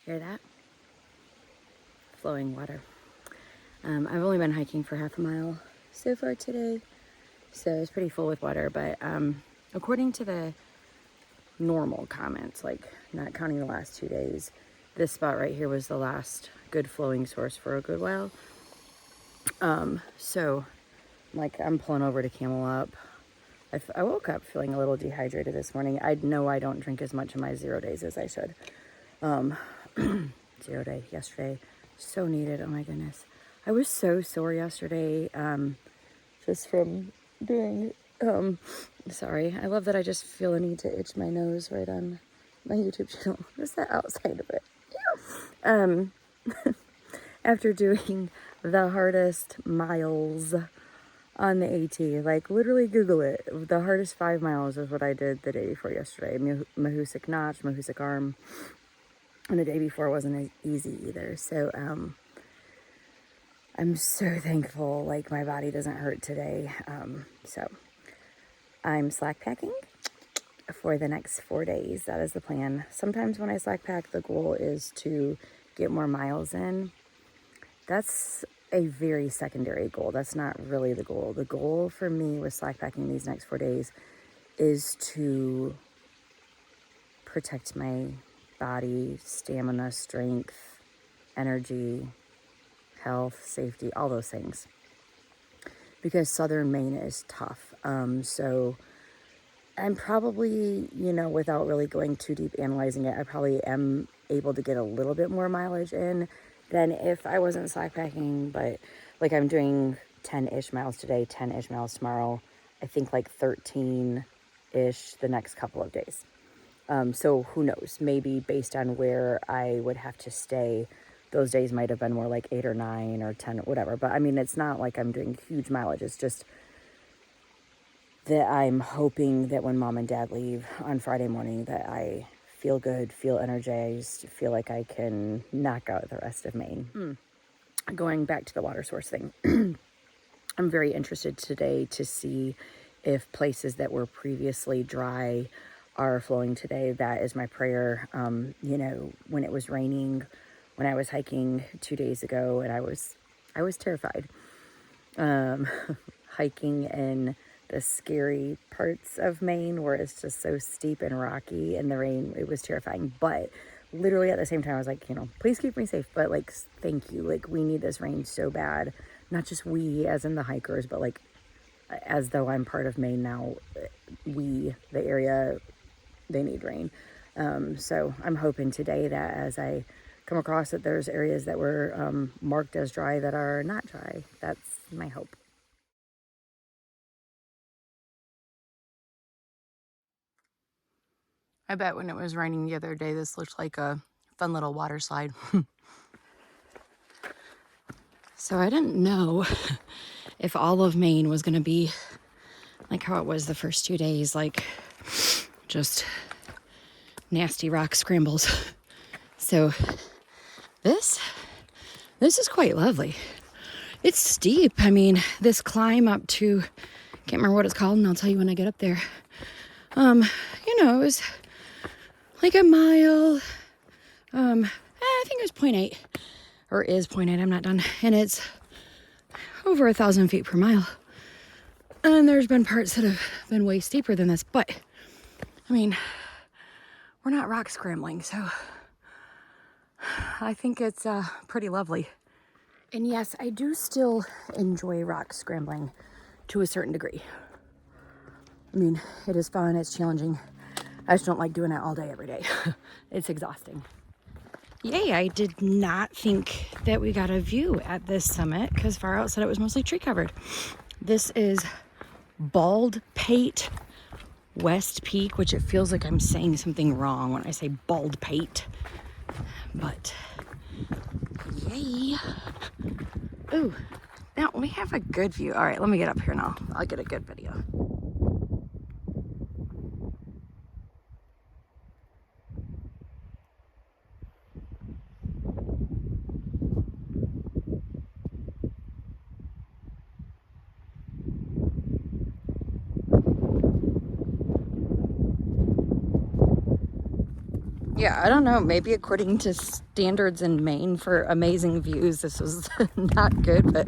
Hear that? Flowing water. I've only been hiking for half a mile so far today, so it's pretty full with water, but according to the normal comments, like not counting the last 2 days, this spot right here was the last good flowing source for a good while. So like I'm pulling over to Camel Up. I woke up feeling a little dehydrated this morning. I know I don't drink as much in my 0 days as I should. 0 day yesterday, so needed. Oh my goodness, I was so sore yesterday, just from doing sorry, I love that I just feel the need to itch my nose right on my YouTube channel. Just the outside of it. After doing the hardest miles on the AT, like literally Google it. The hardest 5 miles is what I did the day before yesterday. Mahoosuc Notch, Mahoosuc Arm, and the day before wasn't as easy either. So I'm so thankful like my body doesn't hurt today. So I'm slack packing for the next 4 days. That is the plan. Sometimes when I slack pack, the goal is to get more miles in. That's a very secondary goal. That's not really the goal. The goal for me with slack packing these next 4 days is to protect my body, stamina, strength, energy, health, safety, all those things. Because southern Maine is tough. So I'm probably, without really going too deep analyzing it, I probably am able to get a little bit more mileage in than if I wasn't slack packing. But like I'm doing 10-ish miles today, 10-ish miles tomorrow. I think like 13-ish the next couple of days. So who knows? Maybe based on where I would have to stay, those days might have been more like 8 or 9 or 10 or whatever. But I mean, it's not like I'm doing huge mileage. It's just that I'm hoping that when mom and dad leave on Friday morning that I feel good, feel energized, feel like I can knock out the rest of Maine. Going back to the water source thing, I'm very interested today to see if places that were previously dry are flowing today. That is my prayer. When it was raining, when I was hiking 2 days ago, and I was terrified. Hiking in the scary parts of Maine where it's just so steep and rocky in the rain, it was terrifying. But literally at the same time, I was like, please keep me safe. But like, thank you. Like, we need this rain so bad. Not just we as in the hikers, but like as though I'm part of Maine now, the area, they need rain. So I'm hoping today that as I come across it, there's areas that were marked as dry that are not dry. That's my hope. I bet when it was raining the other day, this looked like a fun little water slide. So I didn't know if all of Maine was going to be like how it was the first 2 days, like just nasty rock scrambles. So this is quite lovely. It's steep. I mean, this climb up to, can't remember what it's called, and I'll tell you when I get up there. It was like a mile. I think it was 0.8, or is 0.8. I'm not done, and it's over 1,000 feet per mile. And there's been parts that have been way steeper than this, but I mean, we're not rock scrambling, so I think it's pretty lovely. And yes, I do still enjoy rock scrambling to a certain degree. I mean, it is fun, it's challenging. I just don't like doing it all day, every day. It's exhausting. Yay, I did not think that we got a view at this summit because Far Out said it was mostly tree covered. This is Baldpate West Peak, which it feels like I'm saying something wrong when I say Baldpate. But yay. Ooh, now we have a good view. All right, let me get up here now. I'll get a good video. Yeah, I don't know. Maybe according to standards in Maine for amazing views, this was not good, but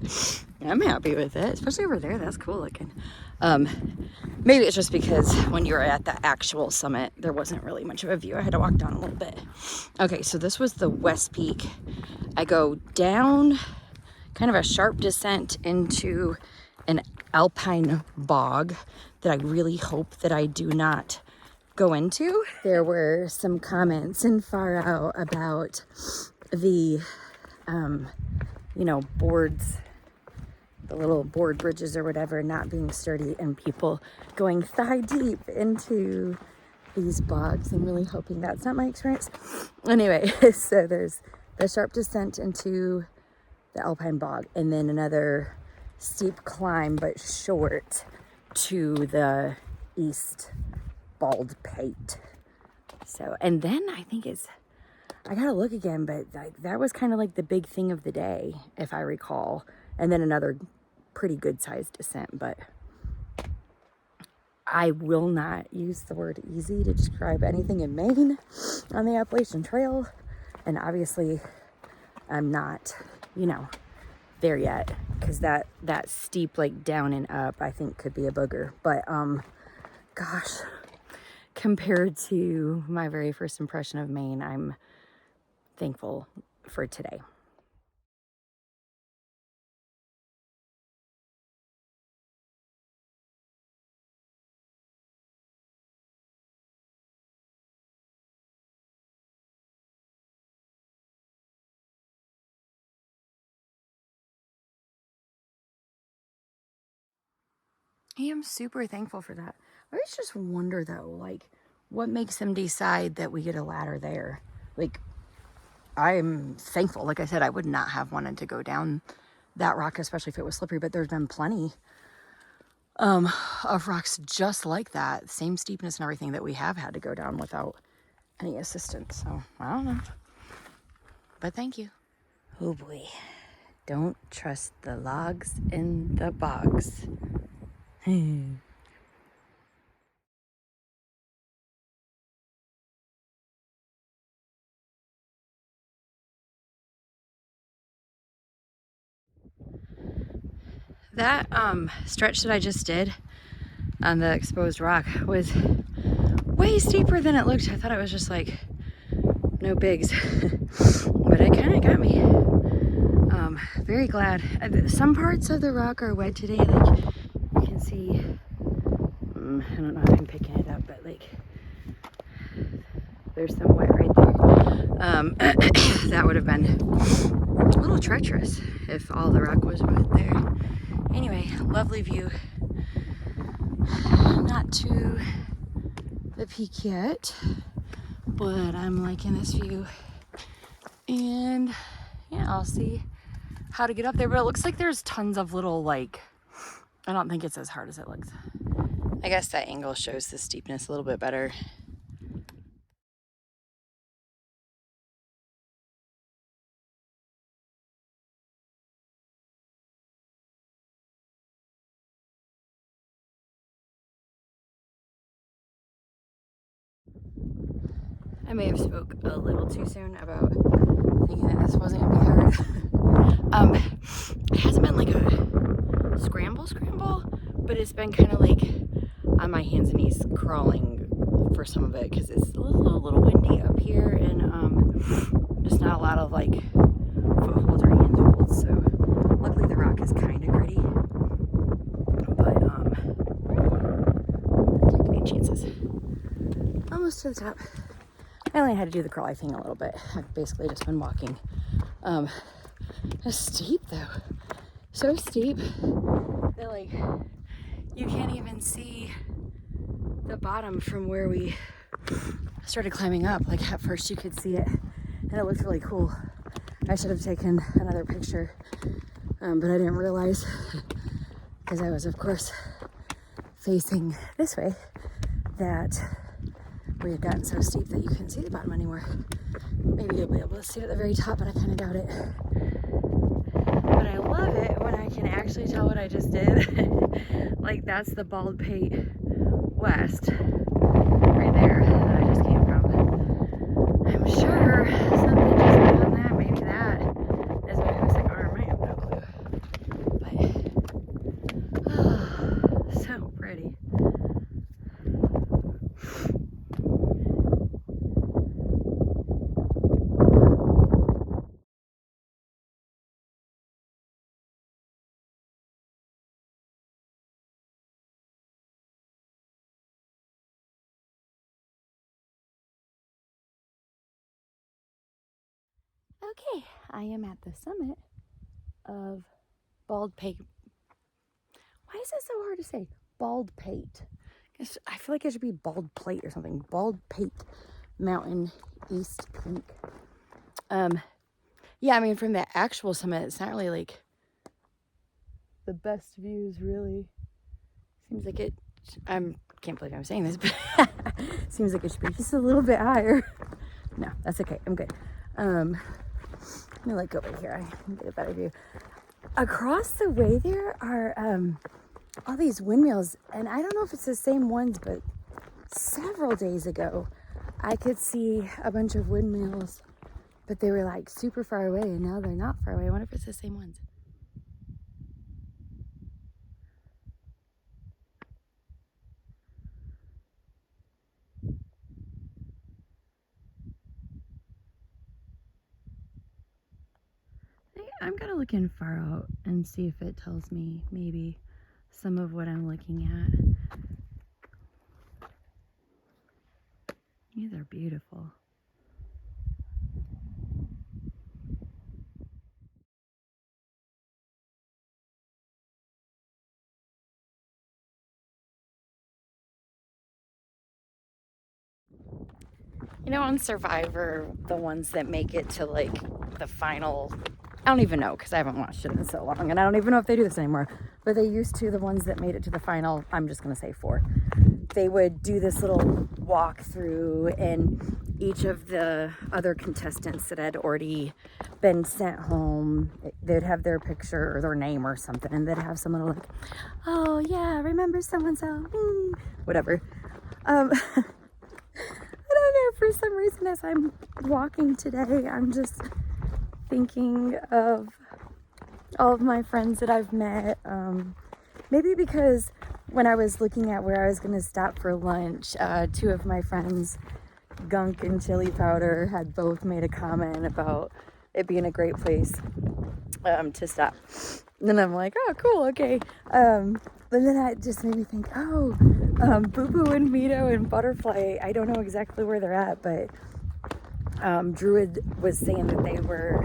I'm happy with it. Especially over there, that's cool looking. Maybe it's just because when you were at the actual summit, there wasn't really much of a view. I had to walk down a little bit. Okay, so this was the West Peak. I go down kind of a sharp descent into an alpine bog that I really hope that I do not go into. There were some comments in Far Out about the, you know, boards, the little board bridges or whatever, not being sturdy, and people going thigh deep into these bogs. I'm really hoping that's not my experience. Anyway, so there's the sharp descent into the alpine bog, and then another steep climb, but short, to the east Baldpate. So, and then I think I gotta look again, but like that was kind of like the big thing of the day, if I recall. And then another pretty good sized descent, but I will not use the word easy to describe anything in Maine on the Appalachian Trail. And obviously I'm not, you know, there yet, because that steep like down and up I think could be a booger. But gosh, compared to my very first impression of Maine, I'm thankful for today. I am super thankful for that. I always just wonder though, like, what makes them decide that we get a ladder there? Like, I'm thankful. Like I said, I would not have wanted to go down that rock, especially if it was slippery, but there's been plenty of rocks just like that, same steepness and everything, that we have had to go down without any assistance. So I don't know, but thank you. Oh boy, don't trust the logs in the bogs. That stretch that I just did on the exposed rock was way steeper than it looked. I thought it was just like no bigs, but it kind of got me. Very glad. Some parts of the rock are wet today, like you can see. I don't know if I'm picking it up, but like there's some wet right there. That would have been a little treacherous if all the rock was wet there. Anyway, lovely view. Not to the peak yet, but I'm liking this view. And yeah, I'll see how to get up there. But it looks like there's tons of little, like, I don't think it's as hard as it looks. I guess that angle shows the steepness a little bit better. I may have spoke a little too soon about thinking that this wasn't gonna be hard. It hasn't been like a scramble, but it's been kind of like on my hands and knees crawling for some of it, because it's a little windy up here, and just not a lot of like footholds or handholds. So luckily the rock is kind of gritty, but not taking any chances. Almost to the top. I only had to do the crawly thing a little bit. I've basically just been walking. It's steep though. So steep that like you can't even see the bottom from where we started climbing up. Like at first you could see it and it looked really cool. I should have taken another picture, but I didn't realize, because I was of course facing this way, that we had gotten so steep that you couldn't see the bottom anymore. Maybe you'll be able to see it at the very top, but I kind of doubt it. But I love it when I can actually tell what I just did. Like that's the Baldpate West right there that I just came from. pretty. Okay, I am at the summit of Baldpate. Why is it so hard to say? Baldpate. I feel like it should be Baldplate or something. Baldpate Mountain East Peak. Yeah, I mean, from the actual summit, it's not really like the best views, really. Seems like it, can't believe I'm saying this, but seems like it should be just a little bit higher. No, that's okay. I'm good. Let me like go over here. I can get a better view. Across the way there are all these windmills, and I don't know if it's the same ones, but several days ago, I could see a bunch of windmills, but they were like super far away, and now they're not far away. I wonder if it's the same ones. I'm gonna look in far out and see if it tells me maybe some of what I'm looking at. These are beautiful. You know, on Survivor, the ones that make it to like the final, I don't even know because I haven't watched it in so long, and I don't even know if they do this anymore, but they used to, the ones that made it to the final, I'm just gonna say 4, they would do this little walk through, and each of the other contestants that had already been sent home, they'd have their picture or their name or something, and they'd have someone like, oh yeah, remember so-and-so, whatever. I don't know, for some reason as I'm walking today, I'm just thinking of all of my friends that I've met. Maybe because when I was looking at where I was going to stop for lunch, 2 of my friends, Gunk and Chili Powder, had both made a comment about it being a great place to stop. And then I'm like, oh, cool, okay. But then it just made me think, oh, Boo Boo and Mito and Butterfly, I don't know exactly where they're at, but Druid was saying that they were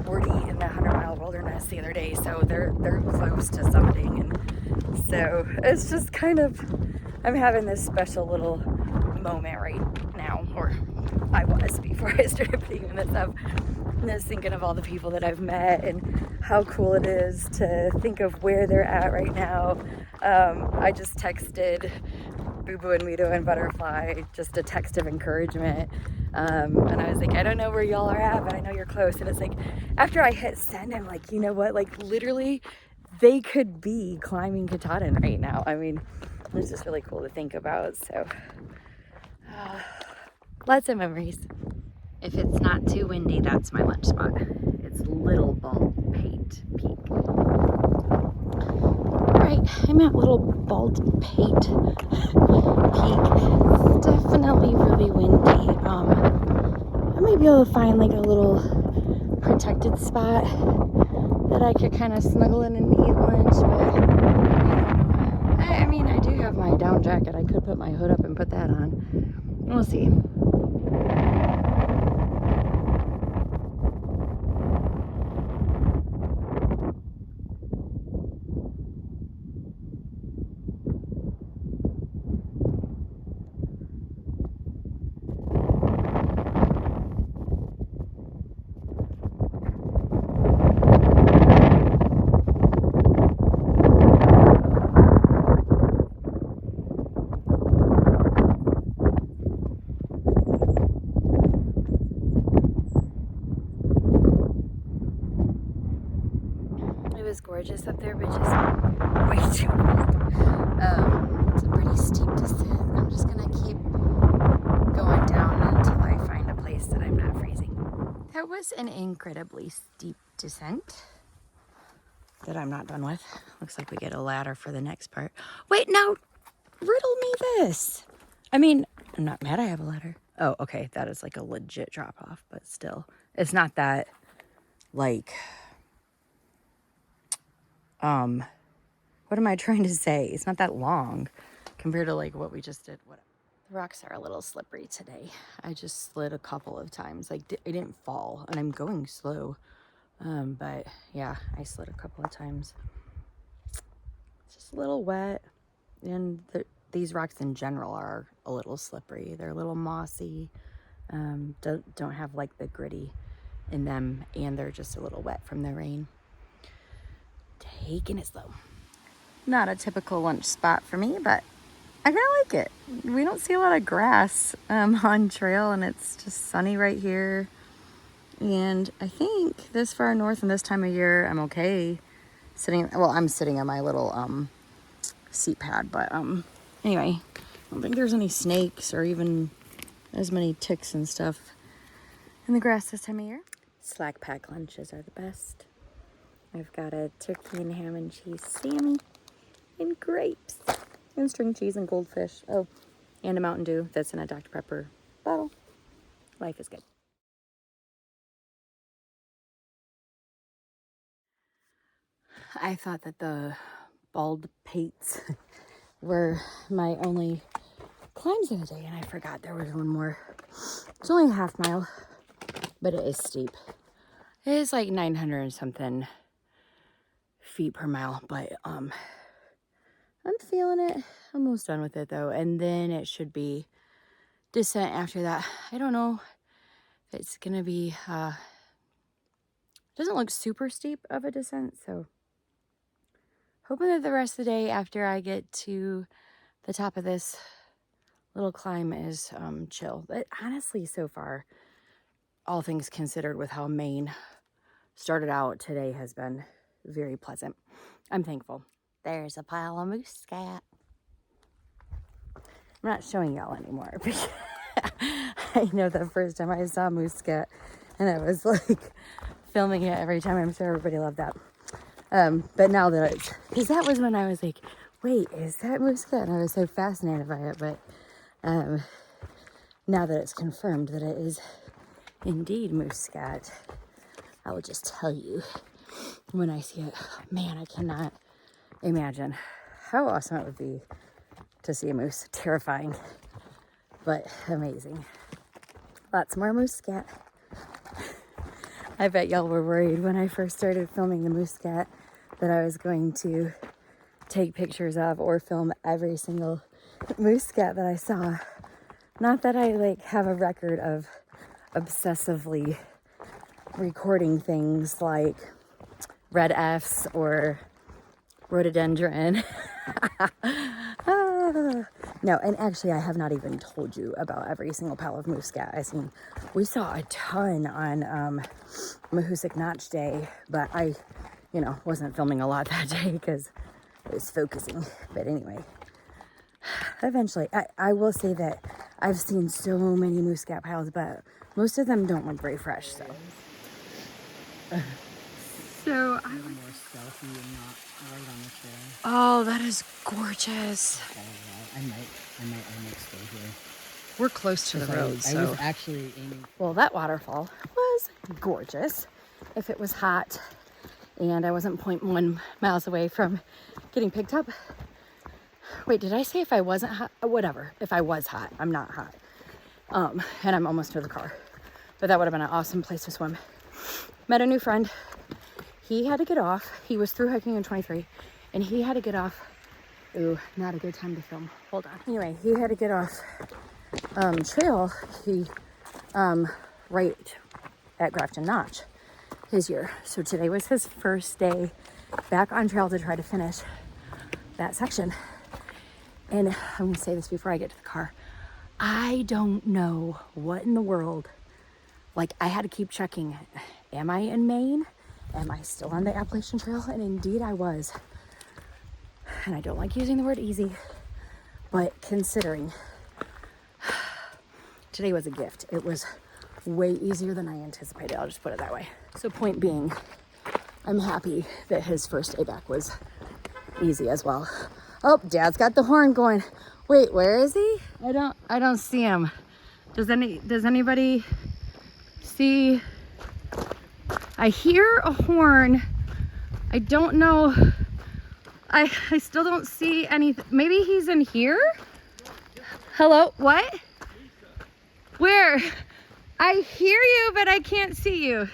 already in the 100-mile wilderness the other day, so they're close to summiting, and so it's just kind of, I'm having this special little moment right now, or I was before I started putting this up. And just thinking of all the people that I've met and how cool it is to think of where they're at right now. I just texted Boo Boo and Mito and Butterfly just a text of encouragement. And I was like, I don't know where y'all are at, but I know you're close. And it's like, after I hit send, I'm like, you know what? Like, literally, they could be climbing Katahdin right now. I mean, it's just really cool to think about. So, lots of memories. If it's not too windy, that's my lunch spot. It's Little Baldpate Peak. Alright, I'm at Little Baldpate Peak. It's definitely really windy. I might be able to find like a little protected spot that I could kind of snuggle in and eat lunch, but I mean, I do have my down jacket. I could put my hood up and put that on. We'll see. Is gorgeous up there, but just way too cold. It's a pretty steep descent. I'm just gonna keep going down until I find a place that I'm not freezing. That was an incredibly steep descent that I'm not done with. Looks like we get a ladder for the next part. Wait, no! riddle me this. I mean, I'm not mad I have a ladder. Oh, okay, that is like a legit drop off, but still. It's not that, like, what am I trying to say? It's not that long compared to like what we just did. Whatever. The rocks are a little slippery today. I just slid a couple of times. Like, I didn't fall, and I'm going slow. But yeah, I slid a couple of times. It's just a little wet, and these rocks in general are a little slippery. They're a little mossy. Don't have like the gritty in them, and they're just a little wet from the rain. Taking it slow. Not a typical lunch spot for me, but I kind of like it. We don't see a lot of grass on trail, and it's just sunny right here. And I think this far north and this time of year, I'm okay sitting. Well, I'm sitting on my little seat pad, but anyway, I don't think there's any snakes or even as many ticks and stuff in the grass this time of year. Slack pack lunches are the best. I've got a turkey and ham and cheese Sammy and grapes and string cheese and goldfish. Oh, and a Mountain Dew that's in a Dr. Pepper bottle. Life is good. I thought that the Baldpates were my only climbs of the day, and I forgot there was one more. It's only a half mile, but it is steep. It is like 900 and something feet per mile, but I'm feeling it. Almost done with it though, and then it should be descent after that. I don't know if it's gonna be doesn't look super steep of a descent, so hoping that the rest of the day after I get to the top of this little climb is chill. But honestly, so far, all things considered, with how Maine started out today, has been very pleasant. I'm thankful. There's a pile of moose scat. I'm not showing y'all anymore because I know the first time I saw moose scat, and I was like filming it every time. I'm sure everybody loved that. But now that it's, because that was when I was like, wait, is that moose scat? And I was so fascinated by it. But now that it's confirmed that it is indeed moose scat, I will just tell you when I see it. Man, I cannot imagine how awesome it would be to see a moose. Terrifying, but amazing. Lots more moose scat. I bet y'all were worried when I first started filming the moose scat that I was going to take pictures of or film every single moose scat that I saw. Not that I like have a record of obsessively recording things like red F's or rhododendron. No, and actually I have not even told you about every single pile of moose scat I seen. We saw a ton on Mahoosic Notch Day, but I, wasn't filming a lot that day because I was focusing. But anyway, eventually, I will say that I've seen so many moose scat piles, but most of them don't look very fresh, so. So I was more stealthy and not right on the trail. Oh, that is gorgeous. I might stay here. We're close to the road, so. I was actually aiming. Well, that waterfall was gorgeous. If it was hot and I wasn't 0.1 miles away from getting picked up. Wait, did I say if I wasn't hot? Whatever. If I was hot, I'm not hot. And I'm almost to the car. But that would have been an awesome place to swim. Met a new friend. He had to get off. He was through hiking in 23, and he had to get off. Ooh, not a good time to film. Hold on. Anyway, he had to get off trail. He right at Grafton Notch his year. So today was his first day back on trail to try to finish that section. And I'm gonna say this before I get to the car. I don't know what in the world. Like, I had to keep checking. Am I in Maine? Am I still on the Appalachian Trail? And indeed I was. And I don't like using the word easy, but considering today was a gift. It was way easier than I anticipated. I'll just put it that way. So point being, I'm happy that his first day back was easy as well. Oh, Dad's got the horn going. Wait, where is he? I don't see him. Does anybody see? I hear a horn. I don't know. I still don't see anything. Maybe he's in here? Hello? What? Where? I hear you, but I can't see you.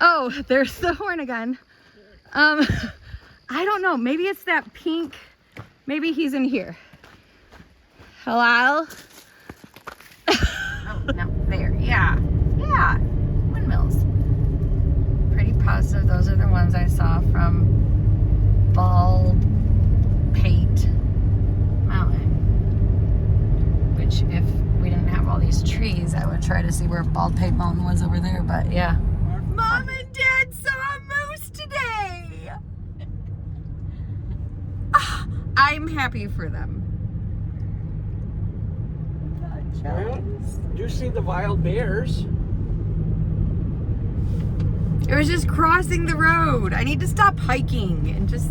Oh, there's the horn again. I don't know. Maybe it's that pink. Maybe he's in here. Hello? Oh, no, there. Yeah. Yeah. Windmills. Pretty positive those are the ones I saw from Baldpate Mountain. Which, if we didn't have all these trees, I would try to see where Baldpate Mountain was over there, but yeah. Mom and Dad saw a moose today! I'm happy for them. Well, you see the wild bears. It was just crossing the road. I need to stop hiking and just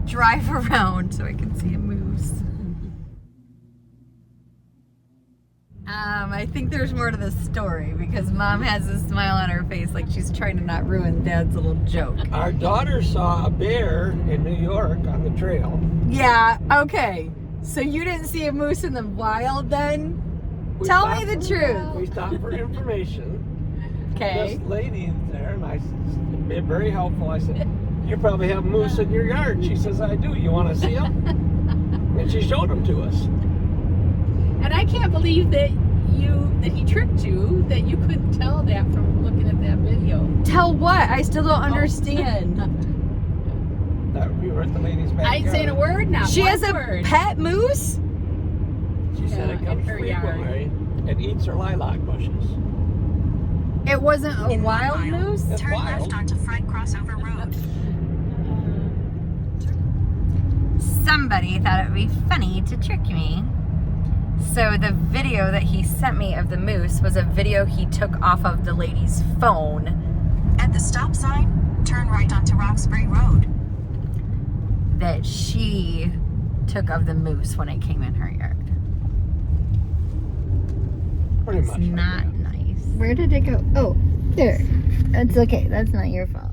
drive around so I can see a moose. I think there's more to this story because Mom has a smile on her face like she's trying to not ruin Dad's little joke. Our daughter saw a bear in New York on the trail. Yeah, okay. So you didn't see a moose in the wild then? Tell me the truth. We stopped for information. Okay. This lady there, and I said, very helpful. I said, you probably have moose in your yard. She says, I do. You want to see them? And she showed them to us. And I can't believe that he tricked you, that you couldn't tell that from looking at that video. Tell what? I still don't understand. That we were at the lady's backyard. I ain't saying a word now. She has a word. pet moose? She said it in comes her yard. frequently and eats her lilac bushes. It wasn't a wild moose? It's Turn wild. left onto Frank Crossover Road. Somebody thought it would be funny to trick me. So the video that he sent me of the moose was a video he took off of the lady's phone. At the stop sign, turn right onto Roxbury Road. That she took of the moose when it came in her yard. Pretty It's much. not nice. Where did it go? Oh, there. That's okay. That's not your fault.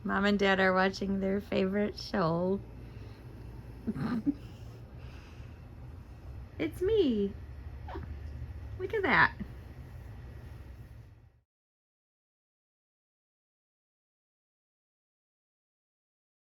Mom and Dad are watching their favorite show. It's me. Look at that.